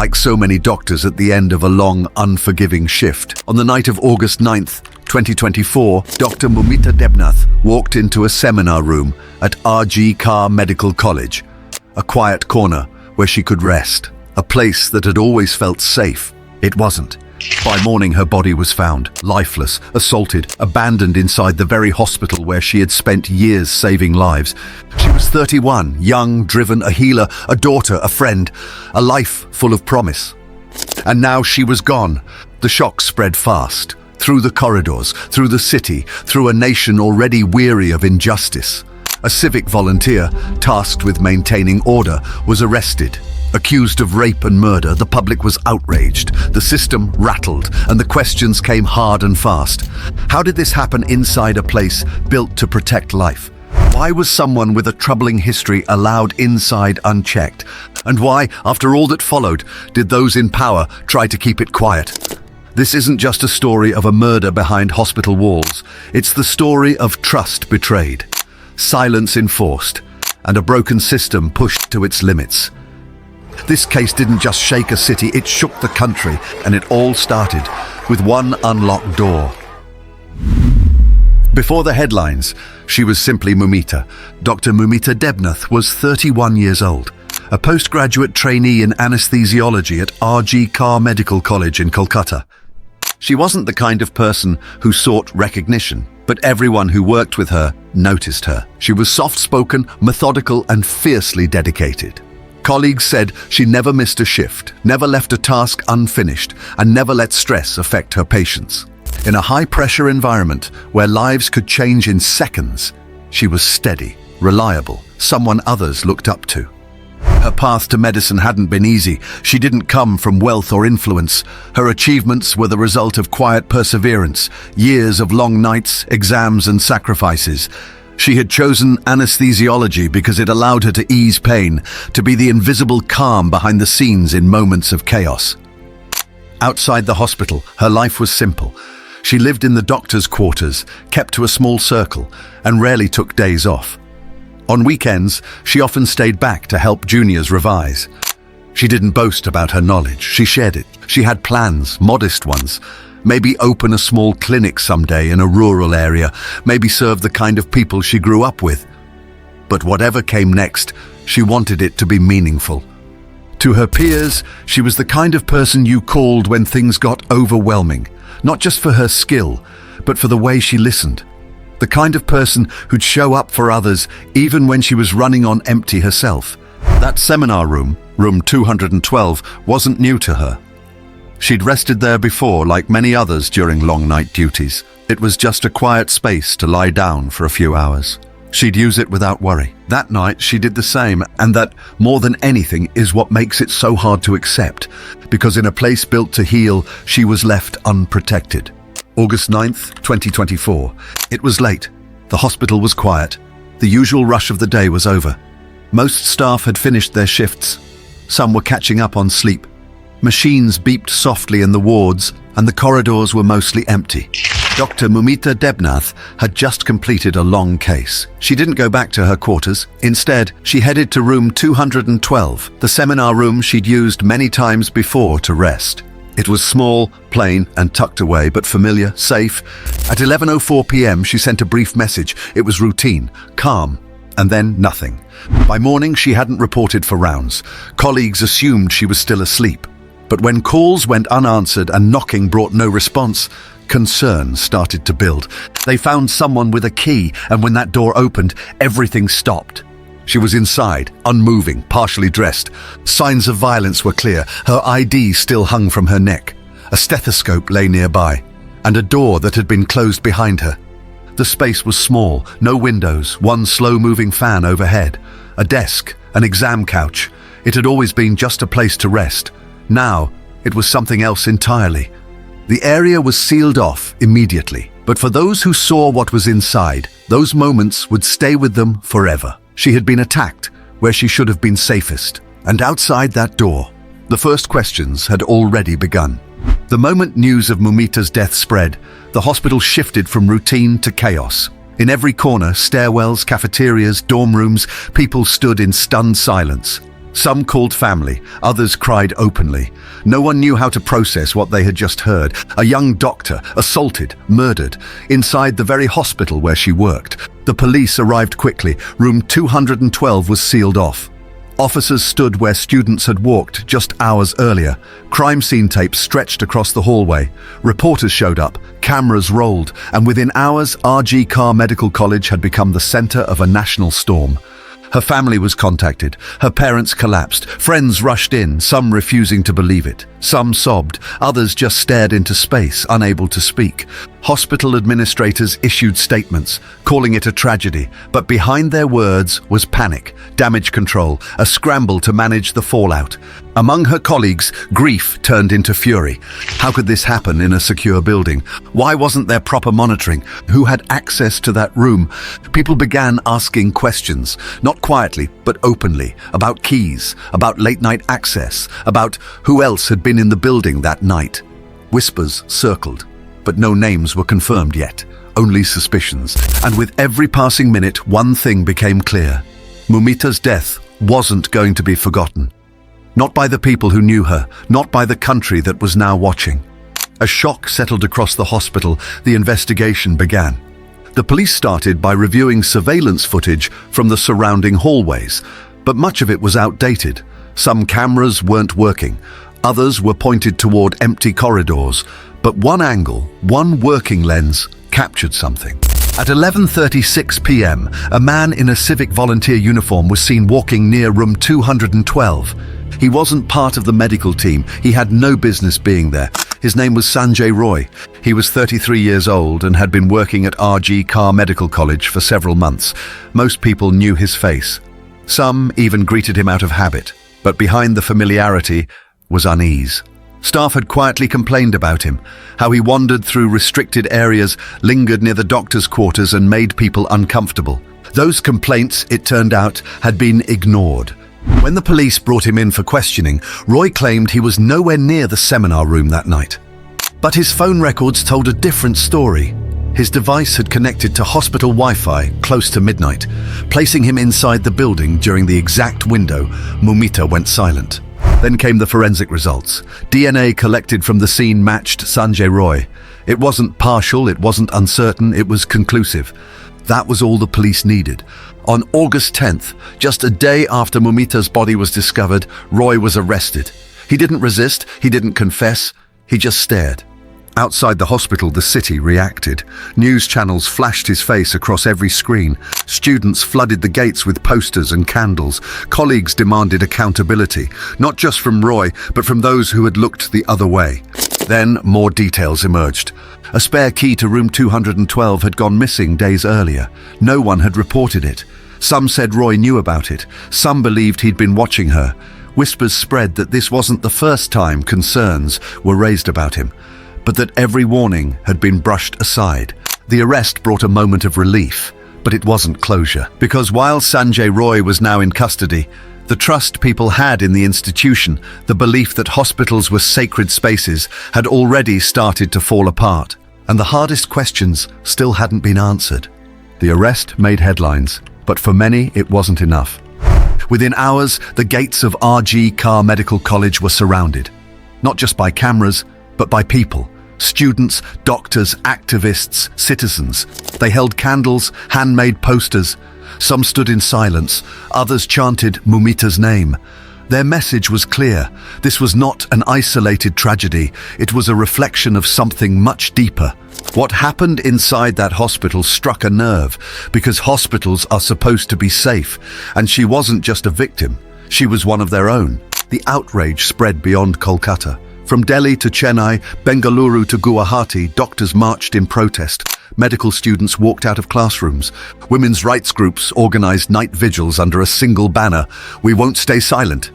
like so many doctors at the end of a long, unforgiving shift. On the night of August 9th, 2024, Dr. Moumita Debnath walked into a seminar room at Outcry Medical College, a quiet corner where she could rest, a place that had always felt safe. It wasn't. By morning, her body was found, lifeless, assaulted, abandoned inside the very hospital where she had spent years saving lives. She was 31, young, driven, a healer, a daughter, a friend, a life full of promise. And now she was gone. The shock spread fast, through the corridors, through the city, through a nation already weary of injustice. A civic volunteer, tasked with maintaining order, was arrested. Accused of rape and murder, the public was outraged, the system rattled, and the questions came hard and fast. How did this happen inside a place built to protect life? Why was someone with a troubling history allowed inside unchecked? And why, after all that followed, did those in power try to keep it quiet? This isn't just a story of a murder behind hospital walls. It's the story of trust betrayed, silence enforced, and a broken system pushed to its limits. This case didn't just shake a city, it shook the country, and it all started with one unlocked door. Before the headlines, she was simply Moumita. Dr. Moumita Debnath was 31 years old, a postgraduate trainee in anesthesiology at Outcry Medical College in Kolkata. She wasn't the kind of person who sought recognition, but everyone who worked with her noticed her. She was soft-spoken, methodical, and fiercely dedicated. Colleagues said she never missed a shift, never left a task unfinished, and never let stress affect her patients. In a high-pressure environment where lives could change in seconds, she was steady, reliable, someone others looked up to. Her path to medicine hadn't been easy. She didn't come from wealth or influence. Her achievements were the result of quiet perseverance, years of long nights, exams, and sacrifices. She had chosen anesthesiology because it allowed her to ease pain, to be the invisible calm behind the scenes in moments of chaos. Outside the hospital, her life was simple. She lived in the doctor's quarters, kept to a small circle, and rarely took days off. On weekends, she often stayed back to help juniors revise. She didn't boast about her knowledge, she shared it. She had plans, modest ones. Maybe open a small clinic someday in a rural area, maybe serve the kind of people she grew up with. But whatever came next, she wanted it to be meaningful. To her peers, she was the kind of person you called when things got overwhelming, not just for her skill, but for the way she listened. The kind of person who'd show up for others even when she was running on empty herself. That seminar room, room 212, wasn't new to her. She'd rested there before, like many others during long night duties. It was just a quiet space to lie down for a few hours. She'd use it without worry. That night, she did the same, and that, more than anything, is what makes it so hard to accept. Because in a place built to heal, she was left unprotected. August 9th, 2024. It was late. The hospital was quiet. The usual rush of the day was over. Most staff had finished their shifts. Some were catching up on sleep. Machines beeped softly in the wards, and the corridors were mostly empty. Dr. Moumita Debnath had just completed a long case. She didn't go back to her quarters. Instead, she headed to room 212, the seminar room she'd used many times before to rest. It was small, plain, and tucked away, but familiar, safe. At 11:04 p.m., she sent a brief message. It was routine, calm, and then nothing. By morning, she hadn't reported for rounds. Colleagues assumed she was still asleep. But when calls went unanswered and knocking brought no response, concern started to build. They found someone with a key, and when that door opened, everything stopped. She was inside, unmoving, partially dressed. Signs of violence were clear. Her ID still hung from her neck. A stethoscope lay nearby, and a door that had been closed behind her. The space was small, no windows, one slow-moving fan overhead, a desk, an exam couch. It had always been just a place to rest. Now, it was something else entirely. The area was sealed off immediately, but for those who saw what was inside, those moments would stay with them forever. She had been attacked where she should have been safest, and outside that door, the first questions had already begun. The moment news of Moumita's death spread, the hospital shifted from routine to chaos. In every corner, stairwells, cafeterias, dorm rooms, people stood in stunned silence. Some called family, others cried openly. No one knew how to process what they had just heard. A young doctor, assaulted, murdered, inside the very hospital where she worked. The police arrived quickly. Room 212 was sealed off. Officers stood where students had walked just hours earlier. Crime scene tapes stretched across the hallway. Reporters showed up, cameras rolled, and within hours, RG Carr Medical College had become the center of a national storm. Her family was contacted. Her parents collapsed. Friends rushed in, some refusing to believe it. Some sobbed. Others just stared into space, unable to speak. Hospital administrators issued statements, calling it a tragedy. But behind their words was panic, damage control, a scramble to manage the fallout. Among her colleagues, grief turned into fury. How could this happen in a secure building? Why wasn't there proper monitoring? Who had access to that room? People began asking questions, not quietly, but openly, about keys, about late-night access, about who else had been in the building that night. Whispers circled, but no names were confirmed yet, only suspicions. And with every passing minute, one thing became clear. Moumita's death wasn't going to be forgotten. Not by the people who knew her, not by the country that was now watching. A shock settled across the hospital. The investigation began. The police started by reviewing surveillance footage from the surrounding hallways, but much of it was outdated. Some cameras weren't working. Others were pointed toward empty corridors. But one angle, one working lens, captured something. At 11:36 p.m., a man in a civic volunteer uniform was seen walking near room 212. He wasn't part of the medical team. He had no business being there. His name was Sanjay Roy. He was 33 years old and had been working at RG Carr Medical College for several months. Most people knew his face. Some even greeted him out of habit. But behind the familiarity was unease. Staff had quietly complained about him, how he wandered through restricted areas, lingered near the doctor's quarters and made people uncomfortable. Those complaints, it turned out, had been ignored. When the police brought him in for questioning, Roy claimed he was nowhere near the seminar room that night. But his phone records told a different story. His device had connected to hospital Wi-Fi close to midnight, placing him inside the building during the exact window Moumita went silent. Then came the forensic results. DNA collected from the scene matched Sanjay Roy. It wasn't partial, it wasn't uncertain, it was conclusive. That was all the police needed. On August 10th, just a day after Moumita's body was discovered, Roy was arrested. He didn't resist, he didn't confess, he just stared. Outside the hospital, the city reacted. News channels flashed his face across every screen. Students flooded the gates with posters and candles. Colleagues demanded accountability, not just from Roy, but from those who had looked the other way. Then more details emerged. A spare key to room 212 had gone missing days earlier. No one had reported it. Some said Roy knew about it. Some believed he'd been watching her. Whispers spread that this wasn't the first time concerns were raised about him, but that every warning had been brushed aside. The arrest brought a moment of relief, but it wasn't closure. Because while Sanjay Roy was now in custody, the trust people had in the institution, the belief that hospitals were sacred spaces, had already started to fall apart. And the hardest questions still hadn't been answered. The arrest made headlines, but for many it wasn't enough. Within hours, the gates of RG Carr Medical College were surrounded, not just by cameras, but by people. Students, doctors, activists, citizens. They held candles, handmade posters. Some stood in silence, others chanted Moumita's name. Their message was clear. This was not an isolated tragedy. It was a reflection of something much deeper. What happened inside that hospital struck a nerve, because hospitals are supposed to be safe, and she wasn't just a victim. She was one of their own. The outrage spread beyond Kolkata. From Delhi to Chennai, Bengaluru to Guwahati, doctors marched in protest. Medical students walked out of classrooms. Women's rights groups organized night vigils under a single banner, "We won't stay silent."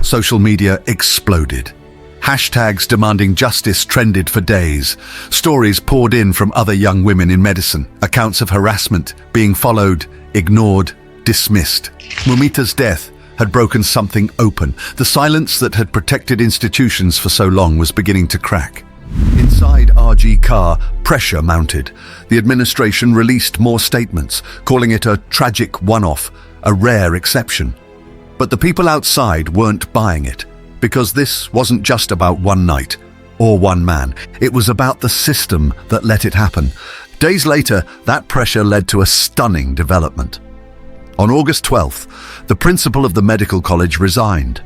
Social media exploded. Hashtags demanding justice trended for days. Stories poured in from other young women in medicine. Accounts of harassment being followed, ignored, dismissed. Moumita's death had broken something open. The silence that had protected institutions for so long was beginning to crack. Inside RG Carr, pressure mounted. The administration released more statements, calling it a tragic one-off, a rare exception. But the people outside weren't buying it, because this wasn't just about one night or one man. It was about the system that let it happen. Days later, that pressure led to a stunning development. On August 12th, the principal of the medical college resigned.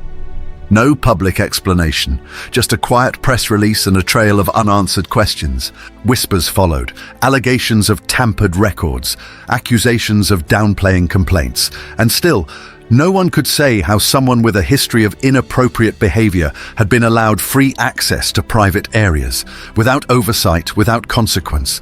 No public explanation, just a quiet press release and a trail of unanswered questions. Whispers followed, allegations of tampered records, accusations of downplaying complaints, and still, no one could say how someone with a history of inappropriate behavior had been allowed free access to private areas, without oversight, without consequence.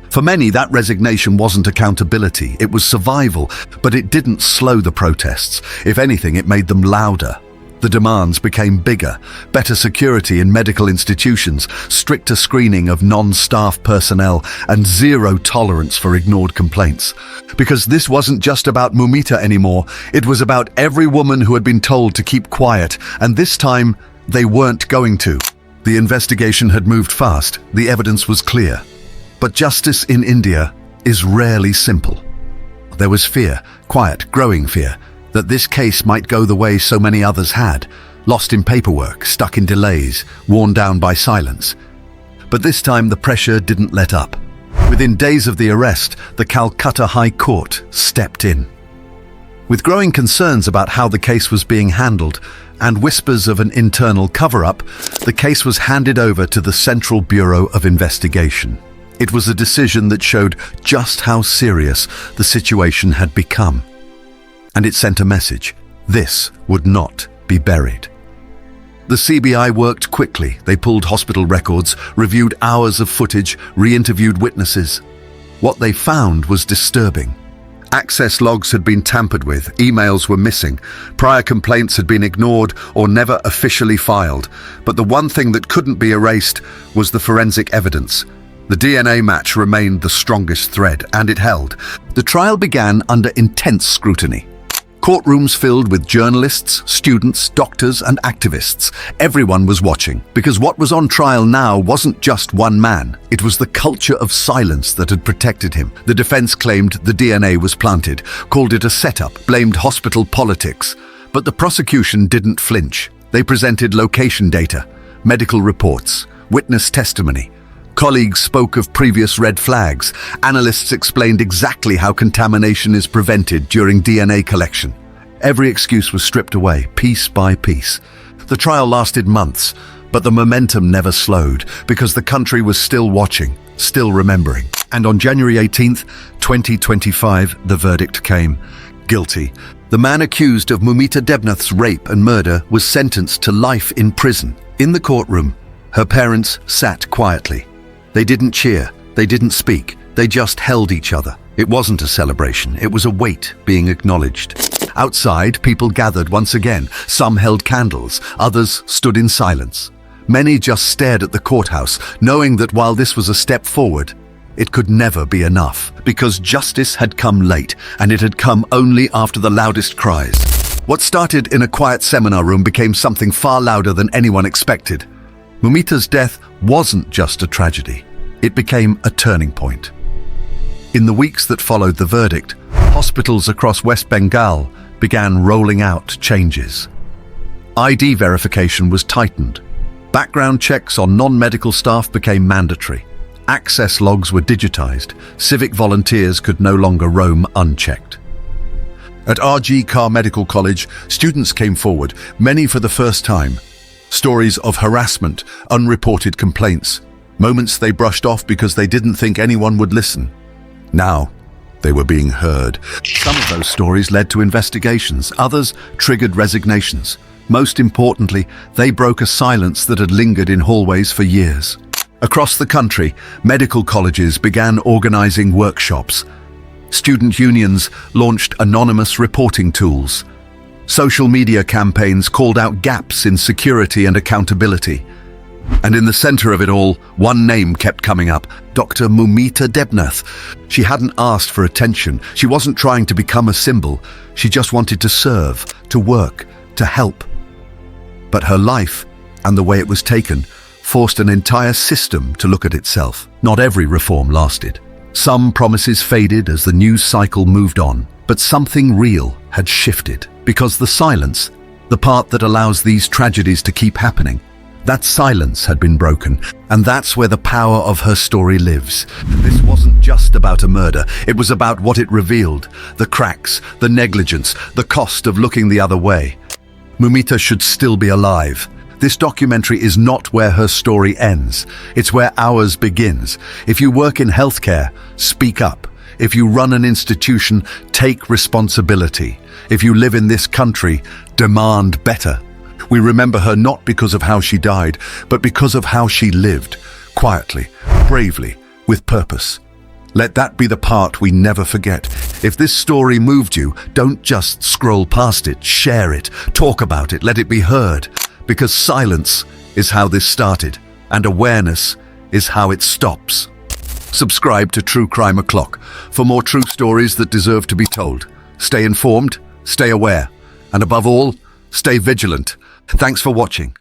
For many, that resignation wasn't accountability, it was survival, but it didn't slow the protests. If anything, it made them louder. The demands became bigger: better security in medical institutions, stricter screening of non-staff personnel, and zero tolerance for ignored complaints. Because this wasn't just about Moumita anymore, it was about every woman who had been told to keep quiet, and this time, they weren't going to. The investigation had moved fast, the evidence was clear. But justice in India is rarely simple. There was fear, quiet, growing fear, that this case might go the way so many others had, lost in paperwork, stuck in delays, worn down by silence. But this time the pressure didn't let up. Within days of the arrest, the Calcutta High Court stepped in. With growing concerns about how the case was being handled and whispers of an internal cover-up, the case was handed over to the Central Bureau of Investigation. It was a decision that showed just how serious the situation had become. And it sent a message: this would not be buried. The CBI worked quickly. They pulled hospital records, reviewed hours of footage, re-interviewed witnesses. What they found was disturbing. Access logs had been tampered with, emails were missing, prior complaints had been ignored or never officially filed. But the one thing that couldn't be erased was the forensic evidence. The DNA match remained the strongest thread, and it held. The trial began under intense scrutiny. Courtrooms filled with journalists, students, doctors, and activists. Everyone was watching, because what was on trial now wasn't just one man. It was the culture of silence that had protected him. The defense claimed the DNA was planted, called it a setup, blamed hospital politics. But the prosecution didn't flinch. They presented location data, medical reports, witness testimony. Colleagues spoke of previous red flags. Analysts explained exactly how contamination is prevented during DNA collection. Every excuse was stripped away, piece by piece. The trial lasted months, but the momentum never slowed, because the country was still watching, still remembering. And on January 18th, 2025, the verdict came: guilty. The man accused of Moumita Debnath's rape and murder was sentenced to life in prison. In the courtroom, her parents sat quietly. They didn't cheer, they didn't speak, they just held each other. It wasn't a celebration, it was a weight being acknowledged. Outside, people gathered once again. Some held candles, others stood in silence. Many just stared at the courthouse, knowing that while this was a step forward, it could never be enough, because justice had come late, and it had come only after the loudest cries. What started in a quiet seminar room became something far louder than anyone expected. Moumita's death wasn't just a tragedy, it became a turning point. In the weeks that followed the verdict, hospitals across West Bengal began rolling out changes. ID verification was tightened. Background checks on non-medical staff became mandatory. Access logs were digitized. Civic volunteers could no longer roam unchecked. At Outcry Medical College, students came forward, many for the first time. Stories of harassment, unreported complaints, moments they brushed off because they didn't think anyone would listen. Now, they were being heard. Some of those stories led to investigations, others triggered resignations. Most importantly, they broke a silence that had lingered in hallways for years. Across the country, medical colleges began organizing workshops. Student unions launched anonymous reporting tools. Social media campaigns called out gaps in security and accountability. And in the center of it all, one name kept coming up: Dr. Moumita Debnath. She hadn't asked for attention. She wasn't trying to become a symbol. She just wanted to serve, to work, to help. But her life, and the way it was taken, forced an entire system to look at itself. Not every reform lasted. Some promises faded as the news cycle moved on, but something real had shifted. Because the silence, the part that allows these tragedies to keep happening, that silence had been broken, and that's where the power of her story lives. This wasn't just about a murder, it was about what it revealed, the cracks, the negligence, the cost of looking the other way. Moumita should still be alive. This documentary is not where her story ends, it's where ours begins. If you work in healthcare, speak up. If you run an institution, take responsibility. If you live in this country, demand better. We remember her not because of how she died, but because of how she lived, quietly, bravely, with purpose. Let that be the part we never forget. If this story moved you, don't just scroll past it, share it, talk about it, let it be heard. Because silence is how this started, and awareness is how it stops. Subscribe to True Crime O'Clock for more true stories that deserve to be told. Stay informed, stay aware, and above all, stay vigilant. Thanks for watching.